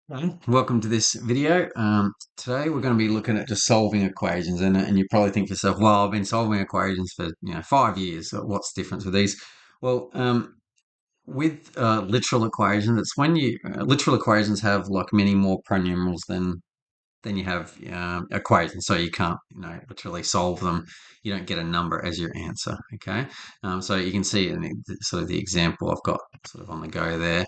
Hey, welcome to this video. Today we're going to be looking at just solving equations, and you probably think to yourself, "Well, I've been solving equations for 5 years. So what's the difference with these?" Well, with literal equations, it's when you literal equations have like many more pronumerals than you have equations, so you can't literally solve them. You don't get a number as your answer. Okay, so you can see in sort of the example I've got sort of on the go there.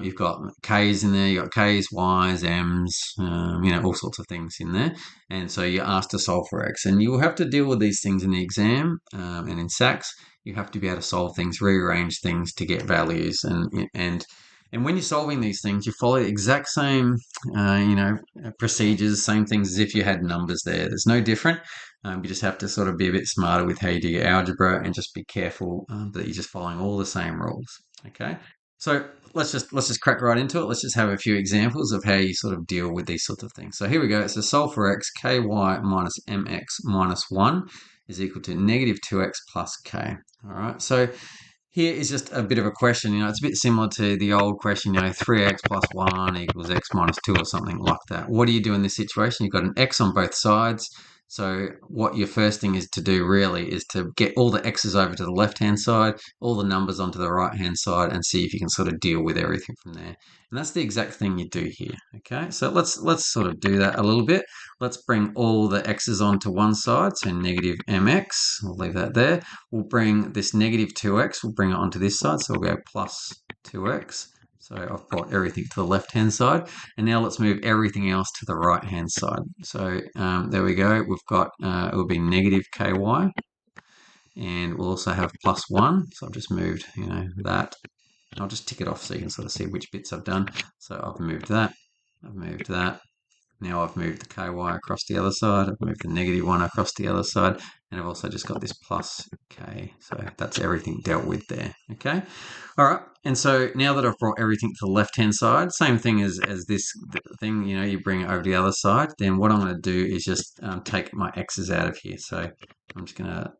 You've got k's in there. You got k's, y's, m's, all sorts of things in there. And so you're asked to solve for x, and you will have to deal with these things in the exam and in SACS. You have to be able to solve things, rearrange things to get values, and when you're solving these things, you follow the exact same, procedures, same things as if you had numbers there. There's no different. You just have to sort of be a bit smarter with how you do your algebra, and just be careful that you're just following all the same rules. Okay, so let's just crack right into it. Let's just have a few examples of how you sort of deal with these sorts of things. So here we go. It's a solve for x. Ky minus mx minus 1 is equal to negative 2x plus k. All right, so here is just a bit of a question. It's a bit similar to the old question, 3x plus 1 equals x minus 2 or something like that. What do you do in this situation? You've got an x on both sides. So what your first thing is to do really is to get all the x's over to the left-hand side, all the numbers onto the right-hand side, and see if you can sort of deal with everything from there. And that's the exact thing you do here. Okay, so let's sort of do that a little bit. Let's bring all the x's onto one side, so negative mx. We'll leave that there. We'll bring this negative 2x, we'll bring it onto this side, so we'll go plus 2x. So I've brought everything to the left-hand side, and now let's move everything else to the right-hand side. So there we go. We've got, it will be negative ky, and we'll also have plus 1. So I've just moved, that. I'll just tick it off so you can sort of see which bits I've done. So I've moved that, I've moved that. Now I've moved the ky across the other side, I've moved the negative 1 across the other side, and I've also just got this plus k. So that's everything dealt with there. Okay. All right. And so now that I've brought everything to the left-hand side, same thing as this thing, you bring it over to the other side. Then what I'm going to do is just take my x's out of here. So I'm just going to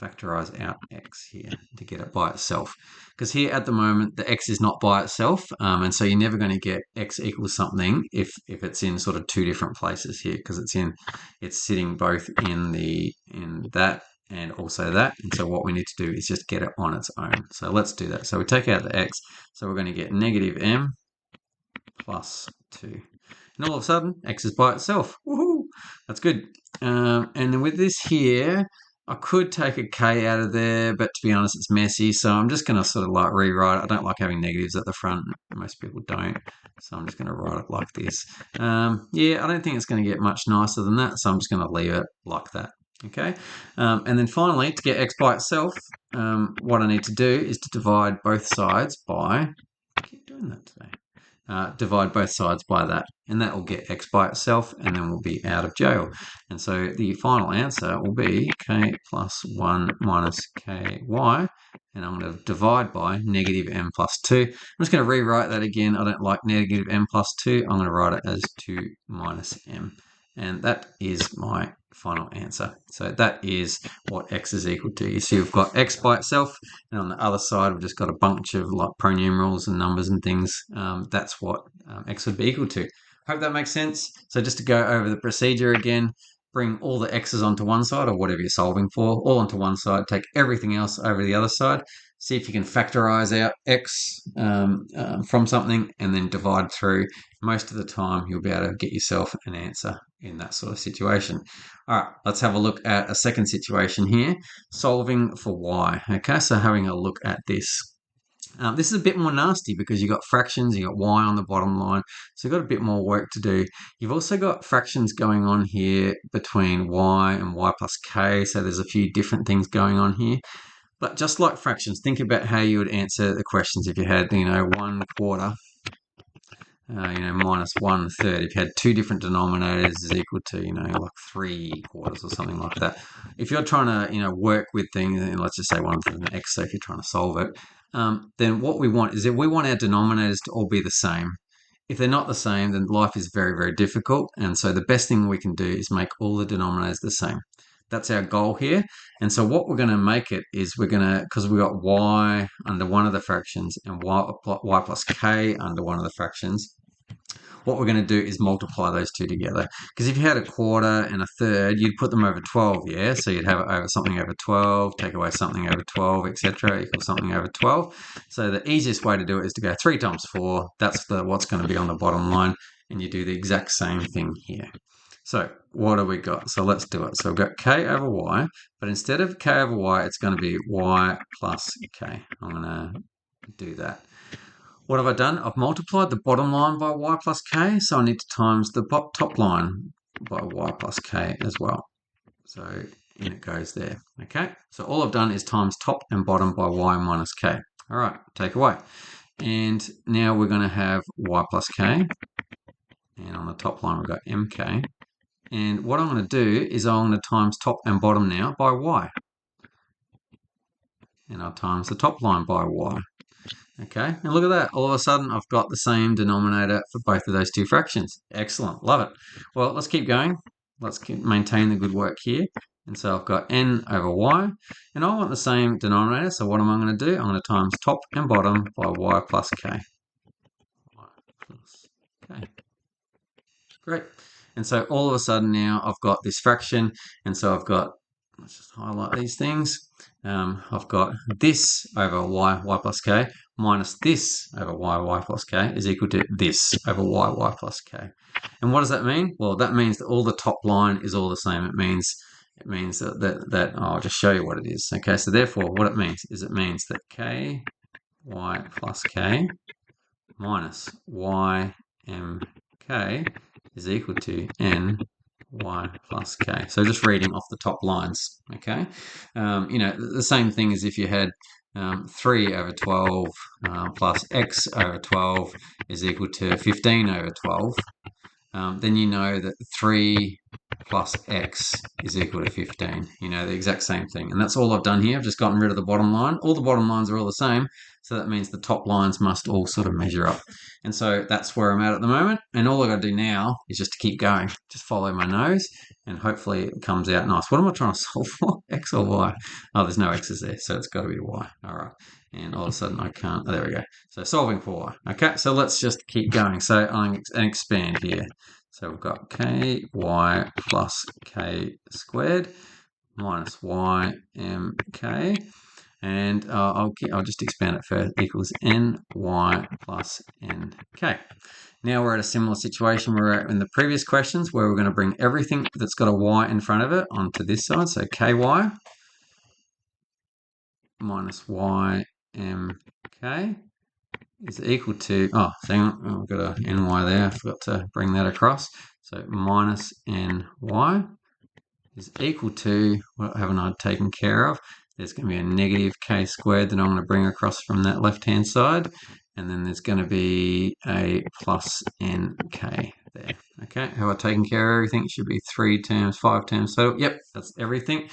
factorize out x here to get it by itself, because here at the moment the x is not by itself, and so you're never going to get x equals something if it's in sort of two different places here, because it's sitting both in that and also that. And so what we need to do is just get it on its own. So let's do that. So we take out the x, so we're going to get negative m plus 2, and all of a sudden x is by itself. Woohoo! That's good. And then with this here, I could take a k out of there, but to be honest, it's messy. So I'm just going to sort of like rewrite it. I don't like having negatives at the front. Most people don't. So I'm just going to write it like this. Yeah, I don't think it's going to get much nicer than that. So I'm just going to leave it like that. Okay. And then finally, to get x by itself, what I need to do is to divide both sides by, I keep doing that today. Divide both sides by that, and that will get x by itself, and then we'll be out of jail. And so the final answer will be k plus 1 minus ky, and I'm going to divide by negative m plus 2. I'm just going to rewrite that again. I don't like negative m plus 2. I'm going to write it as 2 minus m. And that is my final answer. So that is what x is equal to. You see we've got x by itself, and on the other side we've just got a bunch of like pronumerals and numbers and things. That's what x would be equal to. Hope that makes sense. So just to go over the procedure again, bring all the x's onto one side, or whatever you're solving for, all onto one side, take everything else over the other side, see if you can factorize out x from something, and then divide through. Most of the time you'll be able to get yourself an answer in that sort of situation. All right, let's have a look at a second situation here, solving for y. Okay, so having a look at this. This is a bit more nasty because you've got fractions, you've got y on the bottom line, so you've got a bit more work to do. You've also got fractions going on here between y and y plus k, so there's a few different things going on here. But just like fractions, think about how you would answer the questions if you had, 1/4, minus 1/3. If you had two different denominators is equal to, like 3/4 or something like that. If you're trying to, work with things, and let's just say 1/3 an x, so if you're trying to solve it, then what we want is that we want our denominators to all be the same. If they're not the same, then life is very, very difficult. And so the best thing we can do is make all the denominators the same. That's our goal here. And so what we're going to make it is we're going to, because we've got y under one of the fractions and y plus k under one of the fractions, what we're going to do is multiply those two together. Because if you had a quarter and a third, you'd put them over 12, yeah? So you'd have it over something over 12, take away something over 12, etc., equals something over 12. So the easiest way to do it is to go 3 times 4. That's what's going to be on the bottom line. And you do the exact same thing here. So what do we got? So let's do it. So we've got k over y, but instead of k over y, it's going to be y plus k. I'm going to do that. What have I done? I've multiplied the bottom line by y plus k, so I need to times the top line by y plus k as well. So in it goes there, okay? So all I've done is times top and bottom by y minus k. All right, take away. And now we're going to have y plus k, and on the top line we've got mk. And what I'm going to do is I'm going to times top and bottom now by y. And I'll times the top line by y. Okay, and look at that. All of a sudden, I've got the same denominator for both of those two fractions. Excellent, love it. Well, let's keep going. Let's maintain the good work here. And so I've got n over y, and I want the same denominator. So what am I going to do? I'm going to times top and bottom by y plus k. Y plus k. Great. And so all of a sudden now I've got this fraction, and so I've got, let's just highlight these things. I've got this over y plus k minus this over y plus k is equal to this over y plus k. And what does that mean? Well, that means that all the top line is all the same. It means that I'll just show you what it is. Okay, so therefore what it means is that k y plus k minus y m k is equal to n y plus k. So just reading off the top lines, okay? The same thing as if you had 3 over 12 plus x over 12 is equal to 15 over 12. Then you know that 3 plus x is equal to 15. The exact same thing. And that's all I've done here. I've just gotten rid of the bottom line. All the bottom lines are all the same. So that means the top lines must all sort of measure up. And so that's where I'm at the moment. And all I've got to do now is just to keep going. Just follow my nose and hopefully it comes out nice. What am I trying to solve for? X or Y? Oh, there's no X's there. So it's got to be Y. All right. And all of a sudden I can't. Oh, there we go. So solving for Y. Okay. So let's just keep going. So I'm expand here. So we've got ky plus k squared minus ymk. And I'll just expand it further, equals ny plus nk. Now we're at a similar situation we were at in the previous questions where we're going to bring everything that's got a y in front of it onto this side. So ky minus ymk is equal to, hang on, I've got a ny there, I forgot to bring that across. So minus ny is equal to, what haven't I taken care of? There's going to be a negative k squared that I'm going to bring across from that left-hand side. And then there's going to be a plus nk there. Okay, have I taken care of everything? It should be 3 terms, 5 terms. So, yep, that's everything.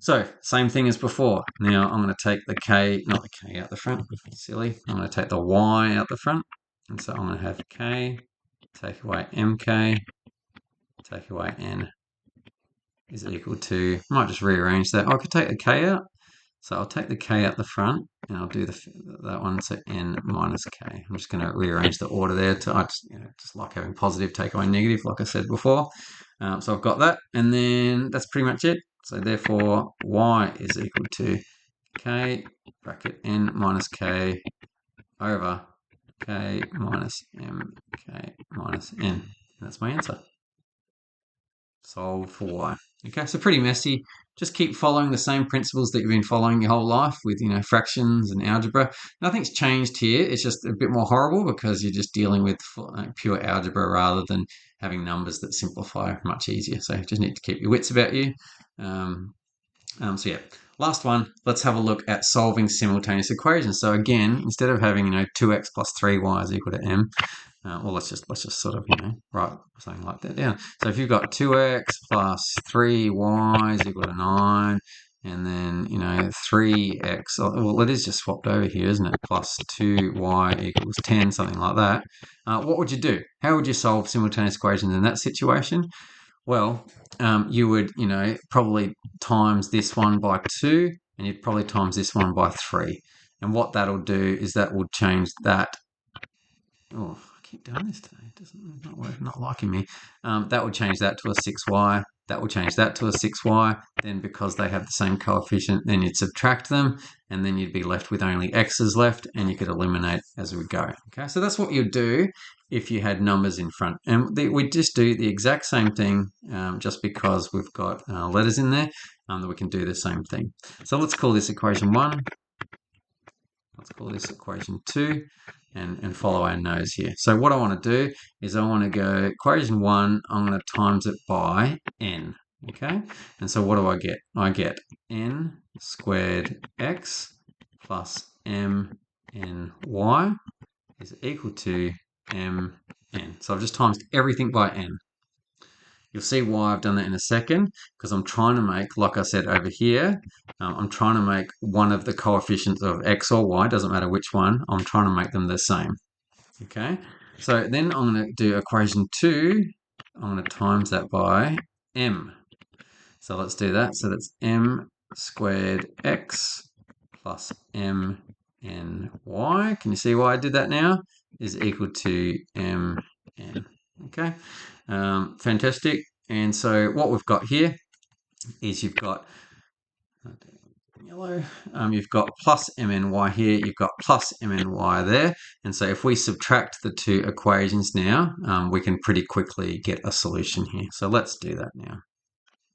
So, same thing as before. Now, I'm going to take the k, not the k out the front, silly. I'm going to take the y out the front. And so I'm going to have k, take away mk, take away n is equal to, I might just rearrange that. I could take the k out. So I'll take the k out the front and I'll do that one, so n minus k. I'm just going to rearrange the order there. I just like having positive take away negative, like I said before. So I've got that, and then that's pretty much it. So therefore, y is equal to k bracket n minus k over k minus mk minus n. And that's my answer. Solve for y. Okay, so pretty messy. Just keep following the same principles that you've been following your whole life with, fractions and algebra. Nothing's changed here. It's just a bit more horrible because you're just dealing with pure algebra rather than having numbers that simplify much easier. So you just need to keep your wits about you. So yeah, last one, let's have a look at solving simultaneous equations. So again, instead of having, 2x plus 3y is equal to m, well, let's just sort of, write something like that down. So if you've got 2x plus 3y is equal to 9, and then, 3x, well, it is just swapped over here, isn't it? Plus 2y equals 10, something like that. What would you do? How would you solve simultaneous equations in that situation? Well, you would, probably times this one by 2, and you'd probably times this one by 3. And what that'll do is that will change that. Oh, I keep doing this today? It doesn't not liking me. That would change that to a 6y. That will change that to a 6y. Then because they have the same coefficient, then you'd subtract them, and then you'd be left with only x's left, and you could eliminate as we go. Okay, so that's what you'd do if you had numbers in front. And we just do the exact same thing, just because we've got letters in there, that we can do the same thing. So let's call this equation 1. Let's call this equation 2. And follow our nose here. So what I want to do is I want to go equation 1, I'm going to times it by n, okay? And so what do I get? I get n squared x plus m n y is equal to m n. So I've just times everything by n. You'll see why I've done that in a second, because I'm trying to make, like I said over here, I'm trying to make one of the coefficients of x or y, doesn't matter which one, I'm trying to make them the same. Okay, so then I'm going to do equation 2, I'm going to times that by m. So let's do that. So that's m squared x plus m n y. Can you see why I did that now? Is equal to m n. Okay, fantastic. And so what we've got here is you've got yellow, you've got plus mny here, you've got plus mny there. And so if we subtract the two equations now, we can pretty quickly get a solution here. So let's do that now.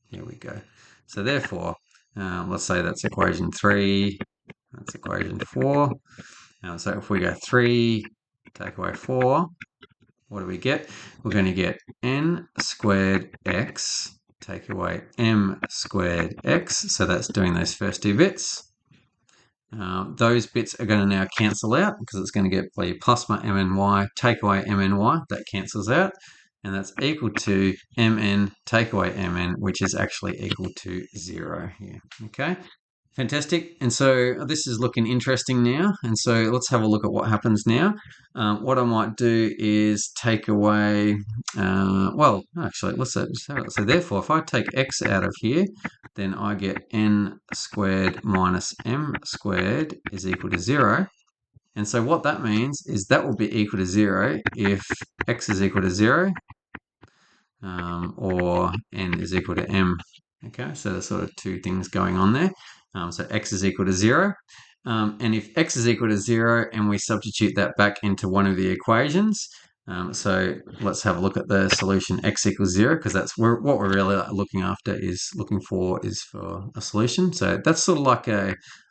Here we go. So therefore, let's say that's equation 3, that's equation 4. So if we go 3, take away 4, what do we get? We're going to get n squared x, take away m squared x. So that's doing those first two bits. Those bits are going to now cancel out because it's going to get plus my mny, take away mny, that cancels out. And that's equal to mn, take away mn, which is actually equal to 0 here. Okay, fantastic. And so this is looking interesting now. And so let's have a look at what happens now. What I might do is take away, well, actually, let's say, so therefore, if I take x out of here, then I get n squared minus m squared is equal to 0. And so what that means is that will be equal to 0 if x is equal to 0, or n is equal to m. Okay, so there's sort of two things going on there. So x is equal to 0. And if x is equal to 0 and we substitute that back into one of the equations, so let's have a look at the solution x equals 0, because that's what we're really looking for is for a solution. So that's sort of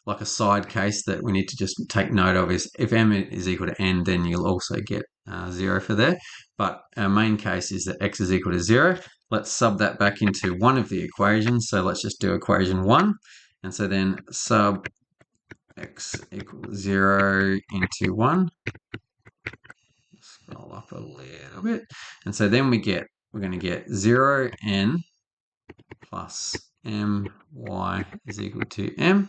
like a side case that we need to just take note of, is if m is equal to n, then you'll also get 0 for there. But our main case is that x is equal to 0. Let's sub that back into one of the equations. So let's just do equation 1. And so then sub x equals 0 into 1. Scroll up a little bit. And so then we're going to get 0n plus my is equal to m.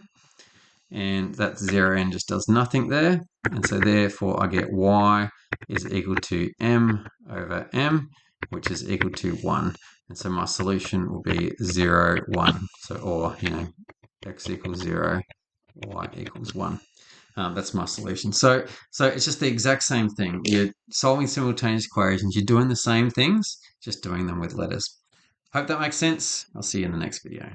And that 0n just does nothing there. And so therefore I get y is equal to m over m, which is equal to 1. And so my solution will be 0, 1. So, or, x equals 0, y equals 1. That's my solution. So it's just the exact same thing. You're solving simultaneous equations. You're doing the same things, just doing them with letters. Hope that makes sense. I'll see you in the next video.